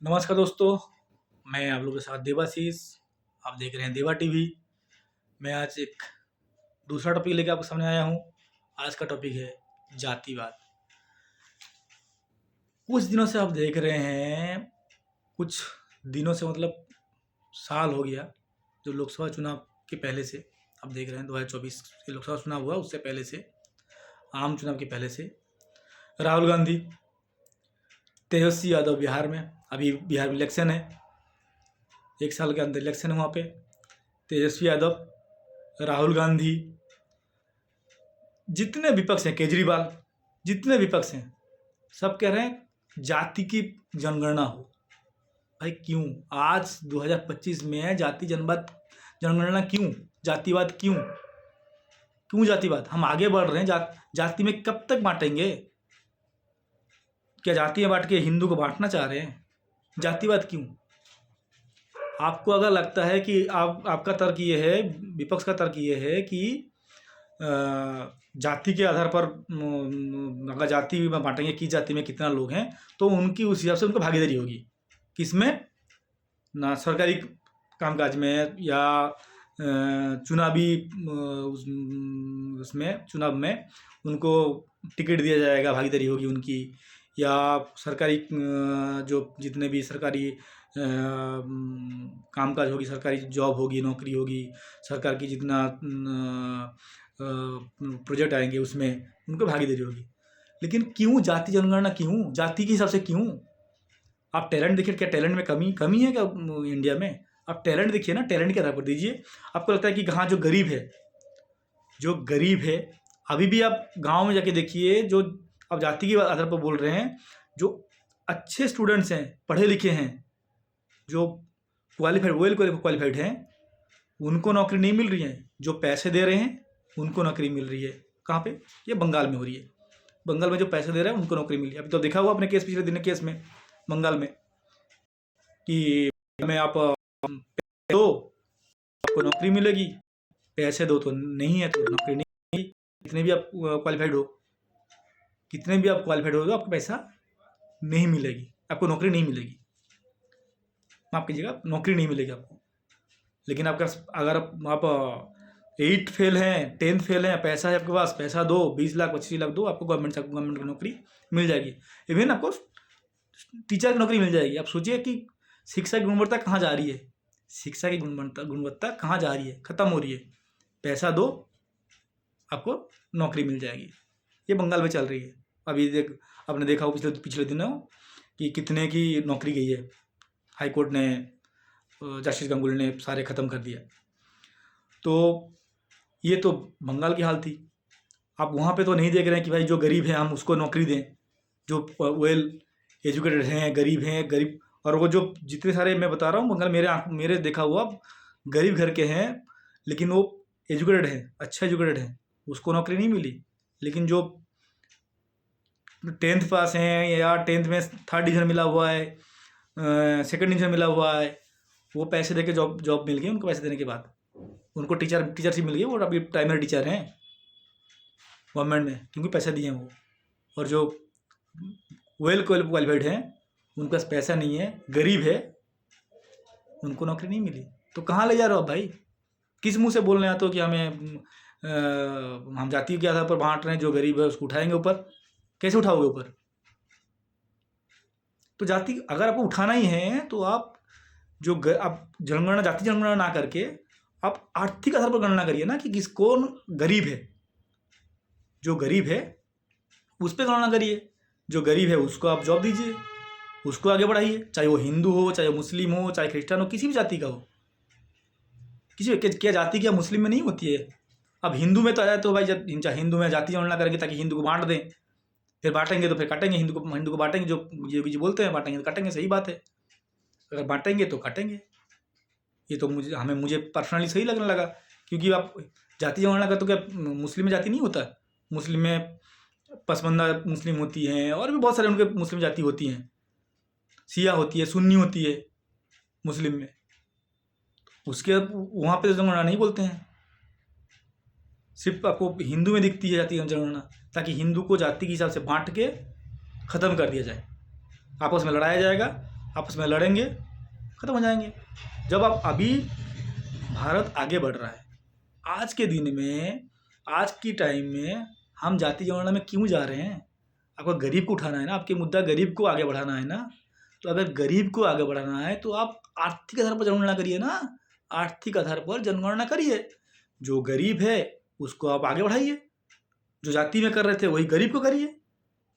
नमस्कार दोस्तों, मैं आप लोगों के साथ देवाशीष। आप देख रहे हैं देवा टीवी। मैं आज एक दूसरा टॉपिक लेके आपके सामने आया हूँ। आज का टॉपिक है जातिवाद। कुछ दिनों से आप देख रहे हैं, कुछ दिनों से मतलब साल हो गया, जो लोकसभा चुनाव के पहले से आप देख रहे हैं 2024 के लोकसभा चुनाव हुआ, उससे पहले से, आम चुनाव के पहले से राहुल गांधी, तेजस्वी यादव बिहार में, अभी बिहार में इलेक्शन है, 1 साल के अंदर इलेक्शन है वहाँ पे। तेजस्वी यादव, राहुल गांधी, जितने विपक्ष हैं, केजरीवाल, जितने विपक्ष हैं, सब कह रहे हैं जाति की जनगणना हो। भाई क्यों? आज 2025 में है, जाति जनगणना क्यों? जातिवाद क्यों? क्यों जातिवाद? हम आगे बढ़ रहे हैं, जाति में कब तक बांटेंगे? क्या जाति में बांट के हिंदू को बांटना चाह रहे हैं? जातिवाद क्यों? आपको अगर लगता है कि आपका तर्क ये है, विपक्ष का तर्क ये है कि जाति के आधार पर अगर जाति में बांटेंगे कि जाति में कितना लोग हैं, तो उनकी उस हिसाब से उनको भागीदारी होगी। किसमें? ना सरकारी कामकाज में या चुनावी उसमें चुनाव में उनको टिकट दिया जाएगा, भागीदारी होगी उनकी, या सरकारी जो जितने भी सरकारी कामकाज होगी, सरकारी जॉब होगी, नौकरी होगी, सरकार की जितना प्रोजेक्ट आएंगे उसमें उनको भागीदारी होगी। लेकिन क्यों जाति जनगणना? क्यों जाति के हिसाब से? क्यों? आप टैलेंट देखिए, क्या टैलेंट में कमी है क्या इंडिया में? आप टैलेंट देखिए ना, टैलेंट के आधार पर दीजिए। आपको लगता है कि हाँ, जो गरीब है, अभी भी आप गांव में जाके देखिए, जो आप जाति के आधार पर बोल रहे हैं, जो अच्छे स्टूडेंट्स हैं, पढ़े लिखे हैं, जो वेल क्वालिफाइड हैं, उनको नौकरी नहीं मिल रही है। जो पैसे दे रहे हैं उनको नौकरी मिल रही है। कहाँ पे? ये बंगाल में हो रही है। बंगाल में जो पैसे दे रहे हैं उनको नौकरी मिल रही है। अभी तो देखा हुआ अपने केस, पिछले दिन केस में बंगाल में, कि में आप दो आपको नौकरी मिलेगी, पैसे दो तो नहीं है तो नौकरी नहीं मिलेगी। कितने भी आप क्वालिफाइड हो तो आपको पैसा नहीं मिलेगी, आपको नौकरी नहीं मिलेगी। माफ़ कीजिएगा, नौकरी नहीं मिलेगी आपको। लेकिन आपका अगर आप 8th फेल हैं, 10th फेल हैं, पैसा है आपके पास, पैसा दो, 20 लाख 25 लाख दो, आपको गवर्नमेंट की नौकरी मिल जाएगी। इवन आपको टीचर की नौकरी मिल जाएगी। आप सोचिए कि शिक्षा की गुणवत्ता कहाँ जा रही है, शिक्षा की गुणवत्ता कहाँ जा रही है, ख़त्म हो रही है। पैसा दो, आपको नौकरी मिल जाएगी। ये बंगाल में चल रही है। अभी आपने देखा हो पिछले दिनों कि कितने की नौकरी गई है। हाई कोर्ट ने, जस्टिस गांगुली ने सारे ख़त्म कर दिया। तो ये तो बंगाल की हाल थी। आप वहाँ पे तो नहीं देख रहे हैं कि भाई जो गरीब है हम उसको नौकरी दें, जो वेल एजुकेटेड हैं, गरीब, और वो जो जितने सारे मैं बता रहा हूँ बंगाल, मेरे देखा हुआ गरीब घर के हैं, लेकिन वो एजुकेटेड हैं, अच्छा एजुकेटेड हैं, उसको नौकरी नहीं मिली। लेकिन जो 10th पास हैं या 10th में 3rd डिवीज़न मिला हुआ है, 2nd डिवीज़न मिला हुआ है, वो पैसे दे के जॉब मिल गई उनको। पैसे देने के बाद उनको टीचरशिप मिल गई, और अभी प्राइमरी टीचर हैं गवर्नमेंट में, क्योंकि पैसा दिए हैं वो। और जो वेल क्वालिफाइड हैं, उनके पास पैसा नहीं है, गरीब है, उनको नौकरी नहीं मिली। तो कहाँ ले जा रहे हो आप भाई? किस मुंह से बोलने आते हो कि हम जाति के आधार पर बांट रहे हैं, जो गरीब है उसको उठाएंगे ऊपर? कैसे उठाओगे ऊपर? तो जाति अगर आपको उठाना ही है तो आप आप जाति जनगणना ना करके आप आर्थिक आधार पर गणना करिए ना, कि कौन गरीब है। जो गरीब है उस पर गणना करिए। जो गरीब है उसको आप जॉब दीजिए, उसको आगे बढ़ाइए, चाहे वो हिंदू हो, चाहे मुस्लिम हो, चाहे क्रिश्चियन हो, किसी भी जाति का हो। क्या जाति क्या मुस्लिम में नहीं होती है? अब हिंदू में तो आया तो भाई हिंदू में जाति जनगणना करेंगे ताकि हिंदू को बांट दें, फिर बांटेंगे तो फिर काटेंगे, हिंदू को बांटेंगे, जो ये बोलते हैं बांटेंगे तो काटेंगे, सही बात है। अगर बांटेंगे तो काटेंगे। ये तो मुझे पर्सनली सही लगने लगा, क्योंकि आप जाति जनगणना का तो क्या मुस्लिम में जाति नहीं होता? मुस्लिम में पसमानदा मुस्लिम होती हैं, और भी बहुत सारे उनके मुस्लिम जाति होती हैं, शिया होती है, सुन्नी होती है मुस्लिम में। उसके वहाँ पे तो जनगणना नहीं बोलते हैं, सिर्फ आपको हिंदू में दिखती है जाति जनगणना, ताकि हिंदू को जाति के हिसाब से बांट के ख़त्म कर दिया जाए, आपस में लड़ाया जाएगा, आपस में लड़ेंगे, ख़त्म हो जाएंगे। जब आप अभी भारत आगे बढ़ रहा है, आज के दिन में, आज की टाइम में हम जाति जनगणना में क्यों जा रहे हैं? आपको गरीब को उठाना है ना, आपके मुद्दा गरीब को आगे बढ़ाना है ना। तो अगर गरीब को आगे बढ़ाना है तो आप आर्थिक आधार पर जनगणना करिए ना, आर्थिक आधार पर जनगणना करिए। जो गरीब है उसको आप आगे बढ़ाइए, जो जाति में कर रहे थे वही गरीब को करिए।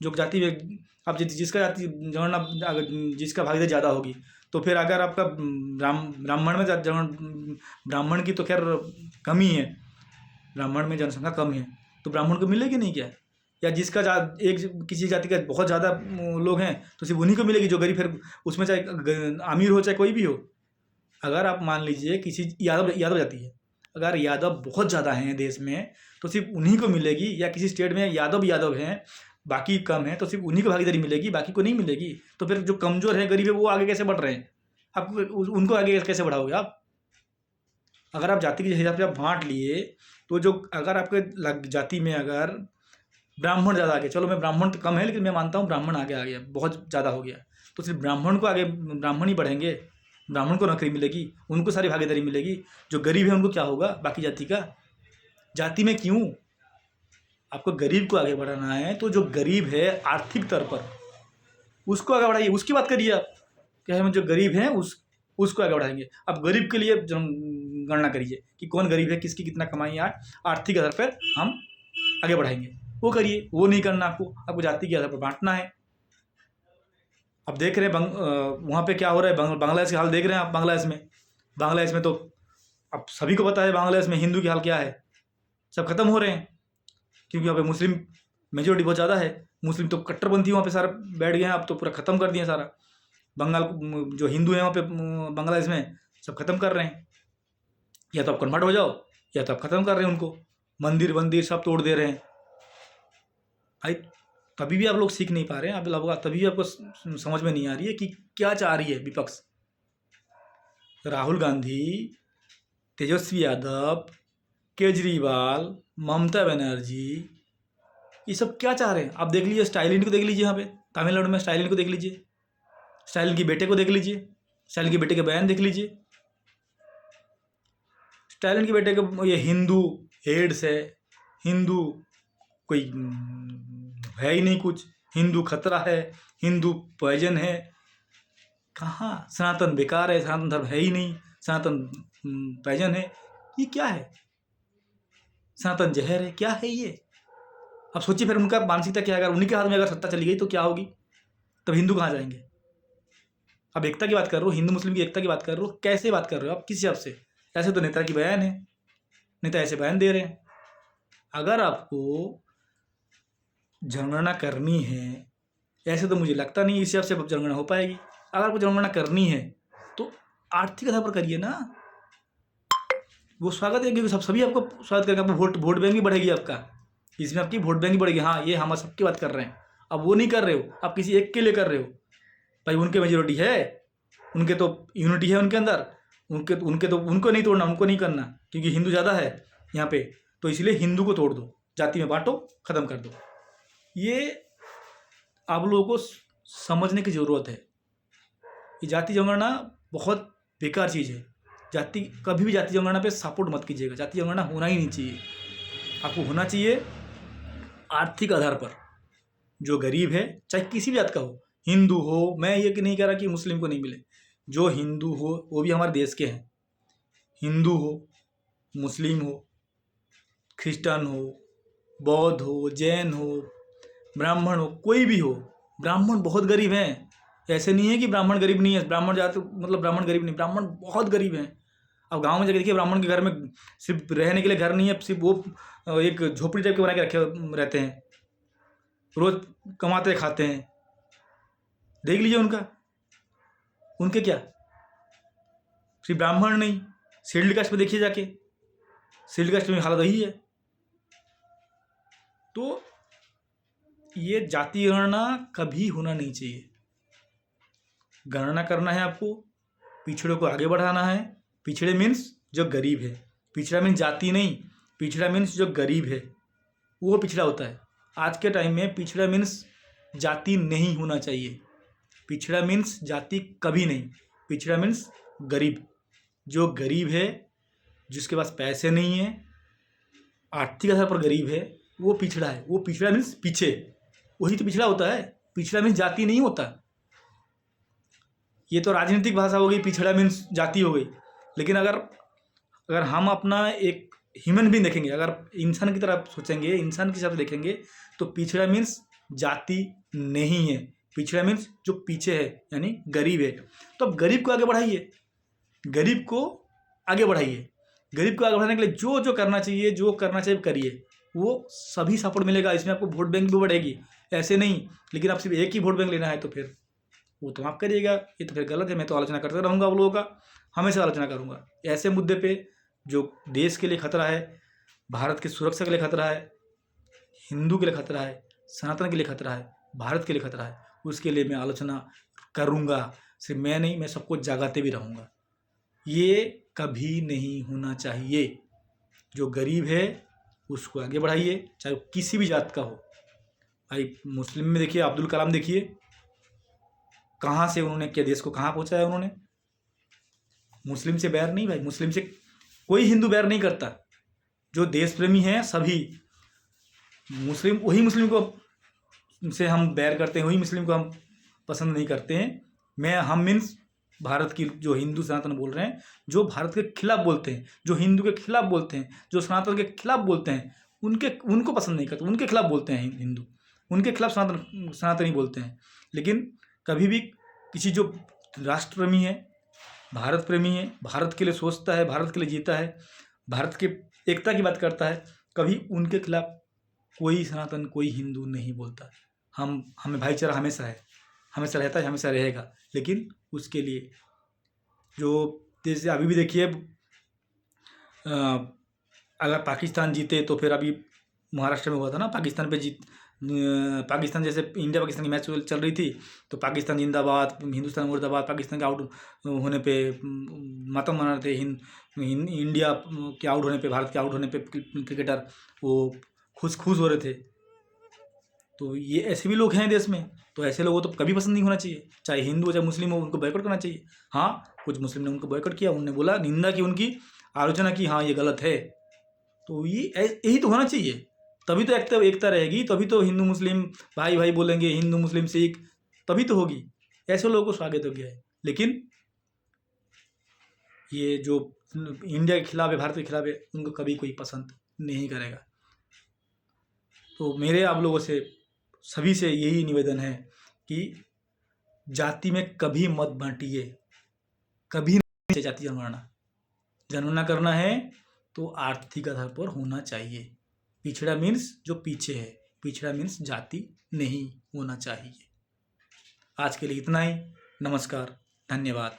जो जाति में अब जिसका जाति जनगणना अगर जिसका भागीदारी ज़्यादा होगी, तो फिर अगर आपका ब्राह्मण में ब्राह्मण की तो खैर कमी है, ब्राह्मण में जनसंख्या कम है, तो ब्राह्मण को मिलेगी नहीं क्या? या जिसका किसी जाति का बहुत ज़्यादा लोग हैं तो सिर्फ उन्हीं को मिलेगी, जो गरीब, फिर उसमें चाहे अमीर हो चाहे कोई भी हो। अगर आप मान लीजिए किसी यादव जाति है, अगर यादव बहुत ज़्यादा हैं देश में तो सिर्फ उन्हीं को मिलेगी, या किसी स्टेट में यादव हैं बाकी कम है तो सिर्फ उन्हीं को भागीदारी मिलेगी, बाकी को नहीं मिलेगी। तो फिर जो कमज़ोर है, गरीब है, वो आगे कैसे बढ़ रहे हैं? आप उनको आगे कैसे बढ़ाओगे आप? अगर आप जाति के हिसाब से आप बांट लिए तो जो अगर आपके जाति में अगर ब्राह्मण ज़्यादा आगे, चलो मैं ब्राह्मण तो कम है लेकिन मैं मानता हूँ ब्राह्मण आगे आ गया, बहुत ज़्यादा हो गया, तो सिर्फ ब्राह्मण को आगे, ब्राह्मण ही बढ़ेंगे, ब्राह्मण को नौकरी मिलेगी, उनको सारी भागीदारी मिलेगी। जो गरीब है उनको क्या होगा बाकी जाति का? जाति में क्यों? आपको गरीब को आगे बढ़ाना है तो जो गरीब है आर्थिक तौर पर उसको आगे बढ़ाइए, उसकी बात करिए आप। क्या है, जो गरीब हैं उसको आगे बढ़ाएंगे। अब गरीब के लिए गणना करिए कि कौन गरीब है, किसकी कितना कमाई है, आर्थिक आधार पर हम आगे बढ़ाएंगे, वो करिए। वो नहीं करना, आपको जाति के आधार पर बांटना है। अब देख रहे हैं वहाँ पे क्या हो रहा है, बांग्लादेश के हाल देख रहे हैं आप। बांग्लादेश में तो अब सभी को पता है बांग्लादेश में हिंदू के हाल क्या है, सब खत्म हो रहे हैं, क्योंकि वहाँ पे मुस्लिम मेजोरिटी बहुत ज़्यादा है। मुस्लिम तो कट्टरपंथी वहाँ पे सारा बैठ गए हैं, अब तो पूरा ख़त्म कर दिए सारा। बंगाल जो हिंदू हैं वहाँ पे बांग्लादेश में सब खत्म कर रहे हैं, या तो आप कन्वर्ट हो जाओ या तो आप ख़त्म कर रहे हैं उनको, मंदिर सब तोड़ दे रहे हैं। भाई तभी भी आप लोग सीख नहीं पा रहे हैं, आप लोग तभी भी आपको समझ में नहीं आ रही है कि क्या चाह रही है विपक्ष। राहुल गांधी, तेजस्वी यादव, केजरीवाल, ममता बनर्जी, ये सब क्या चाह रहे हैं? आप देख लीजिए, स्टालिन को देख लीजिए, यहाँ पे तमिलनाडु में स्टालिन को देख लीजिए, स्टालिन के बेटे को देख लीजिए, स्टालिन के बेटे के बयान देख लीजिए। स्टालिन के बेटे को ये हिंदू एड्स है, हिंदू कोई है ही नहीं कुछ, हिंदू खतरा है, हिंदू पॉइजन है। कहाँ? सनातन बेकार है, सनातन धर्म है ही नहीं, सनातन पॉइजन है। ये क्या है? सनातन जहर है, क्या है ये? अब सोचिए फिर उनका मानसिकता क्या है। अगर उन्हीं के हाथ में अगर सत्ता चली गई तो क्या होगी? तब हिंदू कहाँ जाएंगे? अब एकता की बात कर रहे हो, हिंदू मुस्लिम की एकता की बात कर रहे हो, कैसे बात कर रहे हो आप, किस हिसाब से? ऐसे तो नेता की बयान है, नेता ऐसे बयान दे रहे हैं। अगर आपको जनगणना करनी है, ऐसे तो मुझे लगता नहीं इस हिसाब से जनगणना हो पाएगी। अगर आपको जनगणना करनी है तो आर्थिक आधार पर करिए ना। वो स्वागत है, क्योंकि सभी आपको स्वागत करेंगे, आपको वोट बैंक भी बढ़ेगी आपका, इसमें आपकी वोट बैंक भी बढ़ेगी। हाँ, ये हम सबकी बात कर रहे हैं। अब वो नहीं कर रहे हो, आप किसी एक के लिए कर रहे हो। भाई उनके मेजोरिटी है, उनके तो यूनिटी है उनके अंदर, उनके तो उनको नहीं तोड़ना, उनको नहीं करना, क्योंकि हिंदू ज़्यादा है यहाँ पे, तो इसलिए हिंदू को तोड़ दो, जाति में बांटो, ख़त्म कर दो। ये आप लोगों को समझने की ज़रूरत है। ये जाति जनगणना बहुत बेकार चीज़ है। कभी भी जाति जनगणना पे सपोर्ट मत कीजिएगा। जाति जनगणना होना ही नहीं चाहिए। आपको होना चाहिए आर्थिक आधार पर। जो गरीब है, चाहे किसी भी जात का हो, हिंदू हो, मैं ये नहीं कह रहा कि मुस्लिम को नहीं मिले, जो हिंदू हो वो भी हमारे देश के हैं। हिंदू हो, मुस्लिम हो, क्रिश्चियन हो, बौद्ध हो, जैन हो, ब्राह्मण हो, कोई भी हो। ब्राह्मण बहुत गरीब हैं, ऐसे नहीं है कि ब्राह्मण गरीब नहीं है। ब्राह्मण जात मतलब ब्राह्मण गरीब नहीं, ब्राह्मण बहुत गरीब हैं। अब गांव में जाकर देखिए, ब्राह्मण के घर में सिर्फ रहने के लिए घर नहीं है, सिर्फ वो एक झोपड़ी टाइप के बना के रखे रहते हैं, रोज कमाते खाते हैं। देख लीजिए उनके क्या, सिर्फ ब्राह्मण नहीं, शेड्यूल्ड कास्ट में देखिए जाके, शेड्यूल्ड कास्ट में हालत वही है। तो ये जाति गणना कभी होना नहीं चाहिए। गणना करना है आपको, पिछड़ों को आगे बढ़ाना है। पिछड़े मीन्स जो गरीब है, पिछड़ा मीन्स जाति नहीं, पिछड़ा मीन्स जो गरीब है वो पिछड़ा होता है। आज के टाइम में पिछड़ा मीन्स जाति नहीं होना चाहिए, पिछड़ा मीन्स जाति कभी नहीं, पिछड़ा मीन्स गरीब। जो गरीब है, जिसके पास पैसे नहीं है, आर्थिक आधार पर गरीब है, वो पिछड़ा है। वो पिछड़ा मीन्स पीछे, वही तो पिछड़ा होता है। पिछड़ा मीन्स जाति नहीं होता। ये तो राजनीतिक भाषा हो गई, पिछड़ा मीन्स जाति हो गई। लेकिन अगर हम अपना एक ह्यूमन बीइंग देखेंगे, अगर इंसान की तरह सोचेंगे, इंसान के हिसाब से देखेंगे, तो पिछड़ा मीन्स जाति नहीं है। पिछड़ा मीन्स जो पीछे है, यानी गरीब है। तो अब गरीब को आगे बढ़ाइए, गरीब को आगे बढ़ाइए। गरीब को आगे बढ़ाने के लिए जो जो करना चाहिए करिए, वो सभी सपोर्ट मिलेगा। इसमें आपको वोट बैंक भी बढ़ेगी, ऐसे नहीं। लेकिन आप सिर्फ एक ही वोट बैंक लेना है तो फिर वो तो आप करिएगा, ये तो फिर गलत है। मैं तो आलोचना करते रहूँगा आप लोगों का, हमेशा आलोचना करूँगा ऐसे मुद्दे पे जो देश के लिए खतरा है, भारत की सुरक्षा के लिए खतरा है, हिंदू के लिए खतरा है, सनातन के लिए खतरा है, भारत के लिए खतरा है। उसके लिए मैं आलोचना करूँगा। सिर्फ मैं नहीं, मैं सबको जगाते भी रहूँगा। ये कभी नहीं होना चाहिए। जो गरीब है उसको आगे बढ़ाइए, चाहे वो किसी भी जात का हो। भाई मुस्लिम में देखिए, अब्दुल कलाम देखिए, कहाँ से उन्होंने क्या देश को कहाँ पहुँचाया उन्होंने। मुस्लिम से बैर नहीं भाई, मुस्लिम से कोई हिंदू बैर नहीं करता। जो देश प्रेमी हैं सभी मुस्लिम, वही मुस्लिम को से हम बैर करते हैं, वही मुस्लिम को हम पसंद नहीं करते हैं। हम मीन्स भारत की जो हिंदू सनातन बोल रहे हैं, जो भारत के खिलाफ बोलते हैं, जो हिंदू के खिलाफ बोलते हैं, जो सनातन के खिलाफ बोलते हैं, उनको पसंद नहीं करते, उनके खिलाफ बोलते हैं हिंदू, उनके खिलाफ सनातनी बोलते हैं। लेकिन कभी भी किसी जो राष्ट्र प्रेमी है, भारत प्रेमी है, भारत के लिए सोचता है, भारत के लिए जीता है, भारत के एकता की बात करता है, कभी उनके खिलाफ कोई सनातन, कोई हिंदू नहीं बोलता। हमें भाईचारा हमेशा है, हमेशा रहता है, हमेशा रहेगा। लेकिन उसके लिए जो जैसे अभी भी देखिए, अगर पाकिस्तान जीते तो फिर अभी महाराष्ट्र में हुआ था ना, पाकिस्तान जैसे इंडिया पाकिस्तान की मैच चल रही थी, तो पाकिस्तान जिंदाबाद, हिंदुस्तान मुर्दाबाद, पाकिस्तान के आउट होने पे मातम मना रहे थे। इंडिया के आउट होने पे, भारत के आउट होने पे क्रिकेटर वो खुश हो रहे थे। तो ये ऐसे भी लोग हैं देश में, तो ऐसे लोगों तो कभी पसंद नहीं होना चाहिए, चाहे हिंदू हो चाहे मुस्लिम हो, उनको बॉयकॉट करना चाहिए। हाँ, कुछ मुस्लिम ने उनको बॉयकॉट किया, उन्होंने बोला, निंदा की, उनकी आलोचना की, हाँ ये गलत है। तो ये यही तो होना चाहिए, तभी तो एकता रहेगी, तभी तो हिंदू मुस्लिम भाई भाई बोलेंगे, हिंदू मुस्लिम सिख, तभी तो होगी। ऐसे लोगों को स्वागत हो गया है। लेकिन ये जो इंडिया के खिलाफ है, भारत के खिलाफ है, उनको कभी कोई पसंद नहीं करेगा। तो मेरे आप लोगों से सभी से यही निवेदन है कि जाति में कभी मत बांटिए, कभी नहीं जाति जनगणना करना है तो आर्थिक आधार पर होना चाहिए। पिछड़ा मीन्स जो पीछे है, पिछड़ा मीन्स जाति नहीं होना चाहिए। आज के लिए इतना ही। नमस्कार, धन्यवाद।